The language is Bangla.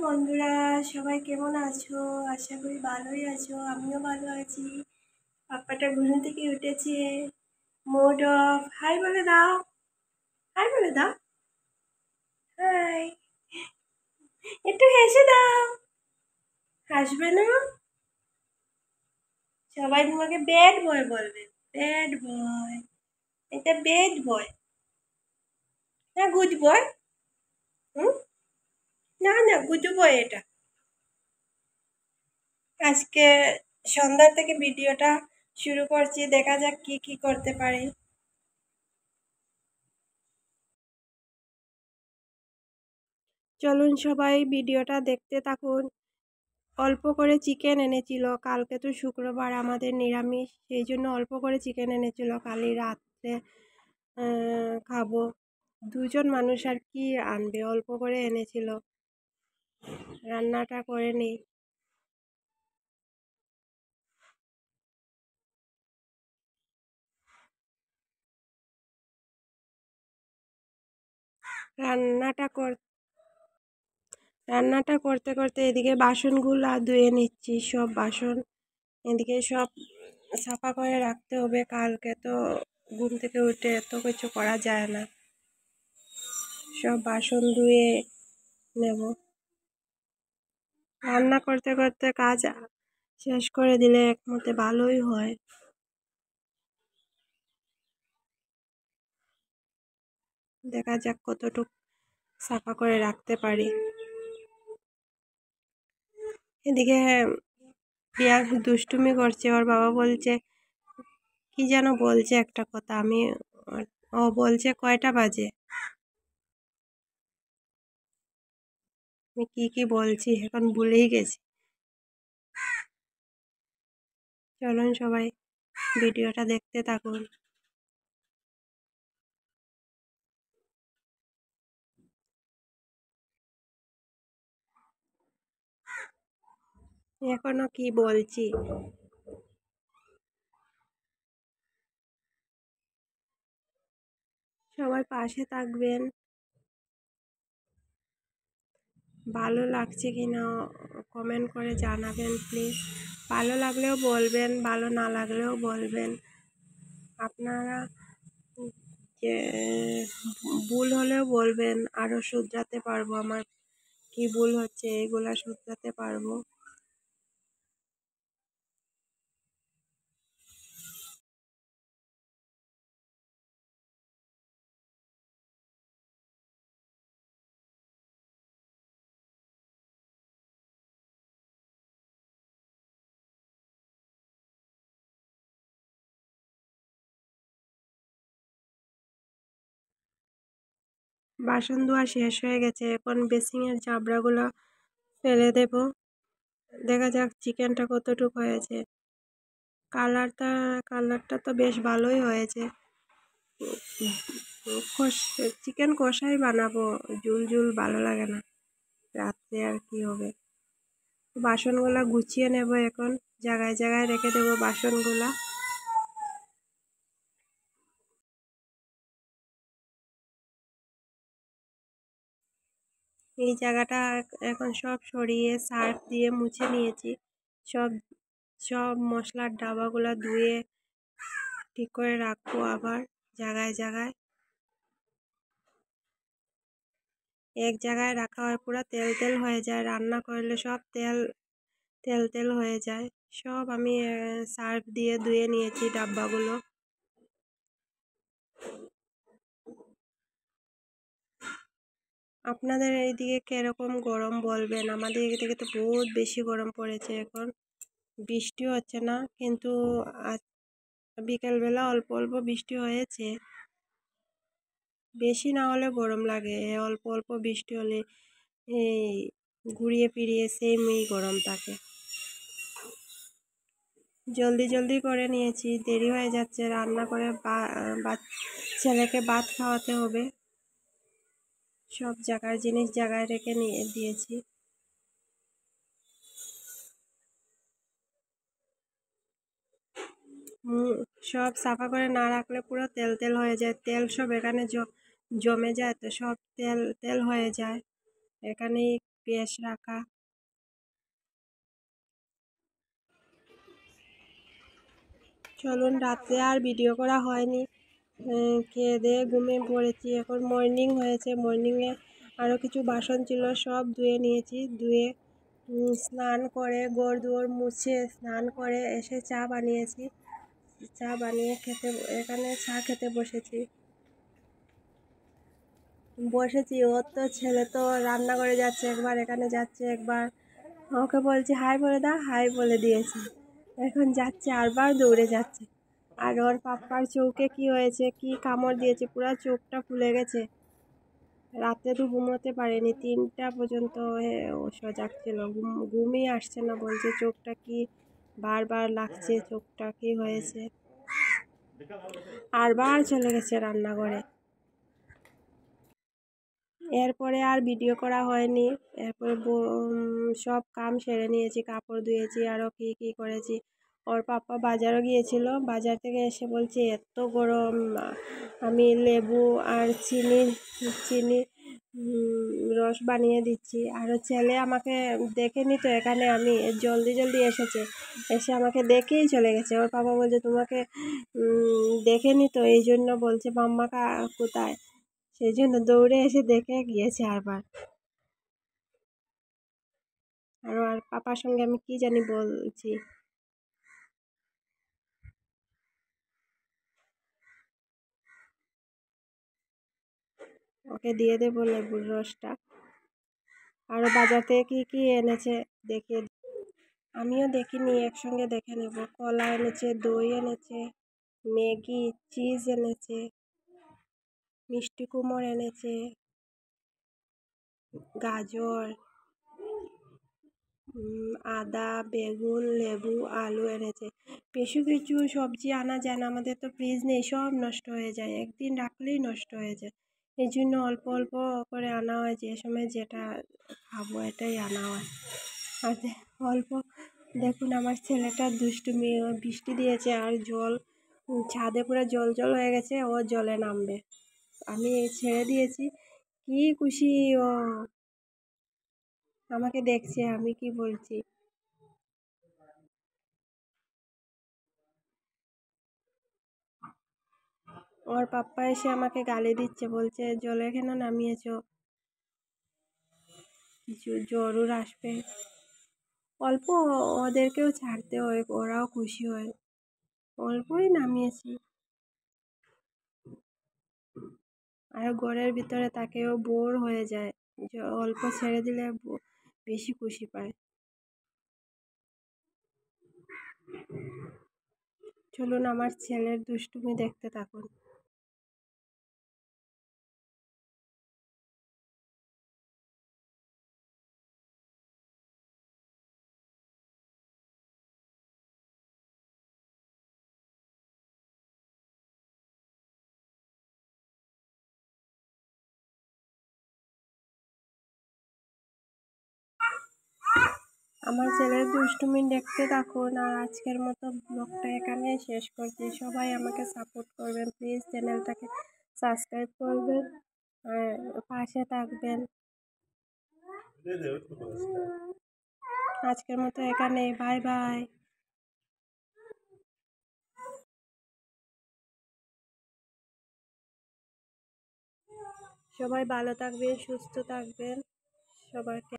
বন্ধুরা, সবাই কেমন আছো? আশা করি ভালোই আছো। আমিও ভালো আছি। পাপ্পাটা ঘুম থেকে উঠেছে। Mode of. হাই বলে দাও। হাই বলে দাও। হাই। একটু হেসে দাও। হাসবে না? সবাই তোমাকে ব্যাড বয় বলবে। Bad boy. এটা ব্যাড বয় না গুড বয়? হুম? না না, গুড বয় এটা। আজকে সন্ধ্যা থেকে ভিডিওটা শুরু করছি, দেখা যাক কি কি করতে পারি। চলুন সবাই ভিডিওটা দেখতে থাকুন। অল্প করে চিকেন এনেছিল, কালকে তো শুক্রবার আমাদের নিরামিষ, সেই জন্য অল্প করে চিকেন এনেছিল, কালই রাত্রে খাবো। দুজন মানুষ আর কি আনবে, অল্প করে এনেছিল। রান্নাটা করে নিই। রান্নাটা কর রান্নাটা করতে করতে এদিকে বাসনগুলো ধুয়ে নিচ্ছি। সব বাসন এদিকে সব সাফা করে রাখতে হবে, কালকে তো ঘুম থেকে উঠে এত কিছু করা যায় না। সব বাসন ধুয়ে নেব। রান্না করতে করতে কাজ শেষ করে দিলে একমতে ভালোই হয়। দেখা যাক কতটুকু সাফা করে রাখতে পারি। এদিকে প্রিয়া দুষ্টুমি করছে, ওর বাবা বলছে কি যেন বলছে একটা কথা, ও বলছে কয়টা বাজে, আমি কি বলছি এখন ভুলেই গেছি। চলুন সবাই ভিডিওটা দেখতে থাকুন। এখনো কি বলছি, সবাই পাশে থাকবেন। ভালো লাগছে কিনা কমেন্ট করে জানাবেন প্লিজ। ভালো লাগলেও বলবেন, ভালো না লাগলেও বলবেন। আপনারা যে ভুল হলেও বলবেন, আরও শুধরাতে পারবো। আমার কি ভুল হচ্ছে এগুলা শুধরাতে পারবো। বাসন ধোয়া শেষ হয়ে গেছে, এখন বেসিংয়ের চাবড়াগুলো ফেলে দেব। দেখা যাক চিকেনটা কতটুকু হয়েছে। কালারটা তো বেশ ভালোই হয়েছে। চিকেন কষাই বানাবো, ঝুল ঝুল ভালো লাগে না, রাত্রে আর কি হবে। বাসনগুলা গুছিয়ে নেব, এখন জায়গায় জায়গায় রেখে দেবো বাসনগুলা। এই জায়গাটা এখন সব সরিয়ে সার্ফ দিয়ে মুছে নিয়েছি। সব সব মশলার ডাবাগুলো ধুয়ে ঠিক করে রাখবো আবার জায়গায় জায়গায়। এক জায়গায় রাখা হয়, পুরো তেল তেল হয়ে যায়, রান্না করলে সব তেল তেল তেল হয়ে যায়। সব আমি সার্ফ দিয়ে ধুয়ে নিয়েছি ডাব্বাগুলো। আপনাদের এইদিকে কিরকম গরম বলবেন? আমাদের এদিকে তো বহুত বেশি গরম পড়েছে এখন। বৃষ্টিও হচ্ছে না, কিন্তু বিকেলবেলা অল্প অল্প বৃষ্টি হয়েছে। বেশি না হলে গরম লাগে, অল্প অল্প বৃষ্টি হলে এই ঘুরিয়ে ফিরিয়ে সেমই গরম থাকে। জলদি জলদি করে নিয়েছি, দেরি হয়ে যাচ্ছে, রান্না করে ছেলেকে ভাত খাওয়াতে হবে। সব জায়গায় জিনিস জায়গায় রেখে নিয়ে দিয়েছি। সব সাফা করে না রাখলে পুরো তেল তেল হয়ে যায়, তেল সব এখানে জমে যায়, তো সব তেল তেল হয়ে যায়। এখানেই পেস্ট রাখা। চলুন, রাত্রে আর ভিডিও করা হয়নি, খেয়ে দিয়ে ঘুমিয়ে পড়েছি। এখন মর্নিং হয়েছে, মর্নিংয়ে আরও কিছু বাসন ছিল, সব ধুয়ে নিয়েছি। ধুয়ে স্নান করে ঘর দুয়ার মুছে স্নান করে এসে চা বানিয়েছি। চা বানিয়ে এখানে চা খেতে বসেছি। ওর তো ছেলে তো রান্নাঘরে যাচ্ছে একবার, এখানে যাচ্ছে একবার। ওকে বলছি হাই বলে দাও, হাই বলে দিয়েছি। এখন যাচ্ছে, আরবার দৌড়ে যাচ্ছে। আর ওর পাপ্পার চোখে কি হয়েছে, কি কামড় দিয়েছে, পুরো চোখটা ফুলে গেছে। রাতে তো ঘুমোতে পারেনি, 3টা পর্যন্ত ও সজাগ ছিল, ঘুমই আসছে না। বলছে চোখটা কি বারবার লাগছে, চোখটা কি হয়েছে। আরবার চলে গেছে রান্নাঘরে। এরপরে আর ভিডিও করা হয়নি। এরপরে সব কাম সেরে নিয়েছি, কাপড় ধুয়েছি, আরও কী করেছি। ওর পাপ্পা বাজারও গিয়েছিল, বাজার থেকে এসে বলছে এত গরম, আমি লেবু আর চিনি রস বানিয়ে দিচ্ছি। আরও ছেলে আমাকে দেখেনি তো, এখানে আমি জলদি এসে আমাকে দেখেই চলে গেছে। ওর পাপা বলছে তোমাকে দেখেনি তো, এই জন্য বলছে মাম্মা কোথায়, সেই জন্য দৌড়ে এসে দেখে গিয়েছে আরবার। আর পাপার সঙ্গে আমি কি জানি বলছি। ওকে দিয়ে দেবো লেবুর রসটা। আরও বাজার থেকে কি এনেছে দেখিয়ে, আমিও দেখিনি, একসঙ্গে দেখে নেব। কলা এনেছে, দই এনেছে, ম্যাগি, চিজ এনেছে, মিষ্টি কুমড় এনেছে, গাজর, আদা, বেগুন, লেবু, আলু এনেছে। বেশি কিছু সবজি আনা যায় না, আমাদের তো ফ্রিজ নেই, সব নষ্ট হয়ে যায়, একদিন রাখলেই নষ্ট হয়ে যায়। এই জন্য অল্প অল্প করে আনা হয়, যে সময় যেটা খাবো এটাই আনা হয়। আর অল্প, দেখুন আমার ছেলেটা দুষ্টুমি, বৃষ্টি দিয়েছে আর জল ছাদে পুরো জল হয়ে গেছে, ও জলে নামবে। আমি ছেড়ে দিয়েছি, কি খুশি ও, আমাকে দেখছে আমি কি বলছি। ওর পাপ্পা এসে আমাকে গালি দিচ্ছে, বলছে জলে কেন নামিয়েছো, কিছু জরুর আসবে। অল্প ওদেরকেও ছাড়তে হয়, ওরাও খুশি হয়, অল্পই নামিয়েছি। আর ঘরের ভিতরে তাকেও বোর হয়ে যায়, অল্প ছেড়ে দিলে বেশি খুশি পায়। চলুন, আমার ছেলের দুষ্টুমি দেখতে থাকুন। আমার ছেলের দুষ্টুমি দেখতে থাকুন। আর আজকের মতো ব্লগটা এখানে শেষ করছি। সবাই আমাকে সাপোর্ট করবেন, প্লিজ চ্যানেলটাকে সাবস্ক্রাইব করবেন আর পাশে থাকবেন। আজকের মতো এখানে, বাই বাই। সবাই ভালো থাকবেন, সুস্থ থাকবেন, সবাইকে